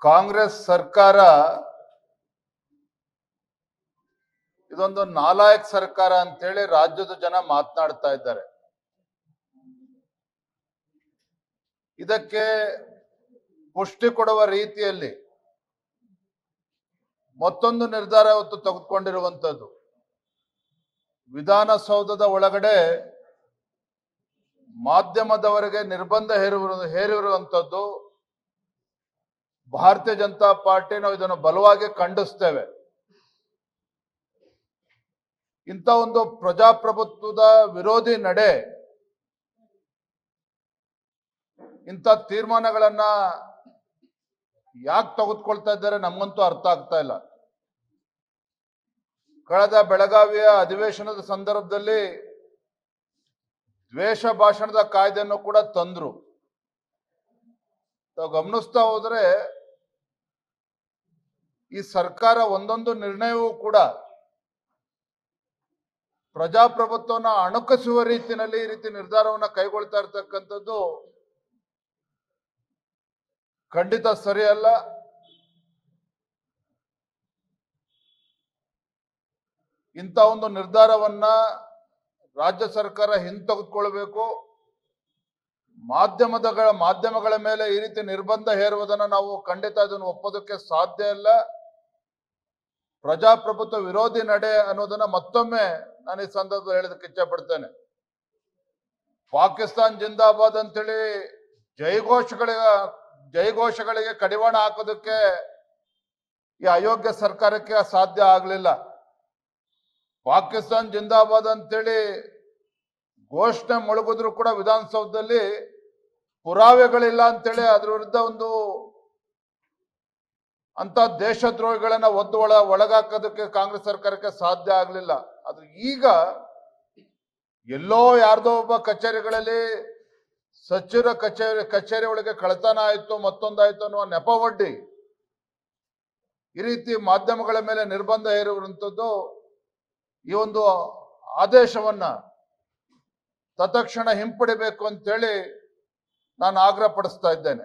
ಕಾಂಗ್ರೆಸ್ ಸರ್ಕಾರ ಇದೊಂದು ನಾಲಾಯಕ್ ಸರ್ಕಾರ ಅಂತೇಳಿ ರಾಜ್ಯದ ಜನ ಮಾತನಾಡ್ತಾ ಇದ್ದಾರೆ. ಇದಕ್ಕೆ ಪುಷ್ಟಿ ಕೊಡುವ ರೀತಿಯಲ್ಲಿ ಮತ್ತೊಂದು ನಿರ್ಧಾರ ಇವತ್ತು ತೆಗೆದುಕೊಂಡಿರುವಂತದ್ದು. ವಿಧಾನಸೌಧದ ಒಳಗಡೆ ಮಾಧ್ಯಮದವರಿಗೆ ನಿರ್ಬಂಧ ಹೇರಿರುವಂತದ್ದು ಭಾರತೀಯ ಜನತಾ ಪಾರ್ಟಿ ನಾವು ಇದನ್ನು ಬಲವಾಗಿ ಖಂಡಿಸ್ತೇವೆ. ಇಂಥ ಒಂದು ಪ್ರಜಾಪ್ರಭುತ್ವದ ವಿರೋಧಿ ನಡೆ, ಇಂಥ ತೀರ್ಮಾನಗಳನ್ನ ಯಾಕೆ ತೆಗೆದುಕೊಳ್ತಾ ಇದ್ದಾರೆ ನಮಗಂತೂ ಅರ್ಥ ಆಗ್ತಾ ಇಲ್ಲ. ಕಳೆದ ಬೆಳಗಾವಿಯ ಅಧಿವೇಶನದ ಸಂದರ್ಭದಲ್ಲಿ ದ್ವೇಷ ಭಾಷಣದ ಕಾಯ್ದೆಯನ್ನು ಕೂಡ ತಂದ್ರು. ಗಮನಿಸ್ತಾ ಹೋದ್ರೆ ಈ ಸರ್ಕಾರ ಒಂದೊಂದು ನಿರ್ಣಯವೂ ಕೂಡ ಪ್ರಜಾಪ್ರಭುತ್ವವನ್ನು ಅಣುಕಿಸುವ ರೀತಿಯಲ್ಲಿ ಈ ರೀತಿ ನಿರ್ಧಾರವನ್ನು ಕೈಗೊಳ್ತಾ ಇರ್ತಕ್ಕಂಥದ್ದು ಖಂಡಿತ ಸರಿಯಲ್ಲ. ಇಂಥ ಒಂದು ನಿರ್ಧಾರವನ್ನ ರಾಜ್ಯ ಸರ್ಕಾರ ಹಿಂತೆಗೆದುಕೊಳ್ಬೇಕು. ಮಾಧ್ಯಮಗಳ ಮೇಲೆ ಈ ರೀತಿ ನಿರ್ಬಂಧ ಹೇರುವುದನ್ನು ನಾವು ಖಂಡಿತ ಇದನ್ನು ಒಪ್ಪೋದಕ್ಕೆ ಸಾಧ್ಯ ಇಲ್ಲ. ಪ್ರಜಾಪ್ರಭುತ್ವ ವಿರೋಧಿ ನಡೆ ಅನ್ನೋದನ್ನ ಮತ್ತೊಮ್ಮೆ ನಾನು ಈ ಸಂದರ್ಭದಲ್ಲಿ ಹೇಳೋದಕ್ಕೆ ಇಚ್ಛೆ ಪಡ್ತೇನೆ. ಪಾಕಿಸ್ತಾನ್ ಜಿಂದಾಬಾದ್ ಅಂತೇಳಿ ಜೈಘೋಷಗಳಿಗೆ ಕಡಿವಾಣ ಹಾಕೋದಕ್ಕೆ ಈ ಅಯೋಗ್ಯ ಸರ್ಕಾರಕ್ಕೆ ಸಾಧ್ಯ ಆಗಲಿಲ್ಲ. ಪಾಕಿಸ್ತಾನ್ ಜಿಂದಾಬಾದ್ ಅಂತೇಳಿ ಘೋಷಣೆ ಮೊಳಗಿದ್ರು ಕೂಡ ವಿಧಾನಸೌಧದಲ್ಲಿ ಪುರಾವೆಗಳಿಲ್ಲ ಅಂತೇಳಿ ಅದ್ರ ವಿರುದ್ಧ ಒಂದು ಅಂತ ದೇಶದ್ರೋಹಿಗಳನ್ನ ಒಳಗಾಕೋದಕ್ಕೆ ಕಾಂಗ್ರೆಸ್ ಸರ್ಕಾರಕ್ಕೆ ಸಾಧ್ಯ ಆಗಲಿಲ್ಲ. ಆದ್ರೆ ಈಗ ಎಲ್ಲೋ ಯಾರ್ದೋ ಒಬ್ಬ ಕಚೇರಿಗಳಲ್ಲಿ ಸಚಿವರ ಕಚೇರಿ ಒಳಗೆ ಕಳ್ಳತನ ಆಯ್ತು, ಮತ್ತೊಂದಾಯ್ತು ಅನ್ನುವ ನೆಪವೊಡ್ಡಿ ಈ ರೀತಿ ಮಾಧ್ಯಮಗಳ ಮೇಲೆ ನಿರ್ಬಂಧ ಹೇರುವಂಥದ್ದು, ಈ ಒಂದು ಆದೇಶವನ್ನ ತತ್ಕ್ಷಣ ಹಿಂಪಡಿಬೇಕು ಅಂತೇಳಿ ನಾನು ಆಗ್ರಹ ಪಡಿಸ್ತಾ ಇದ್ದೇನೆ.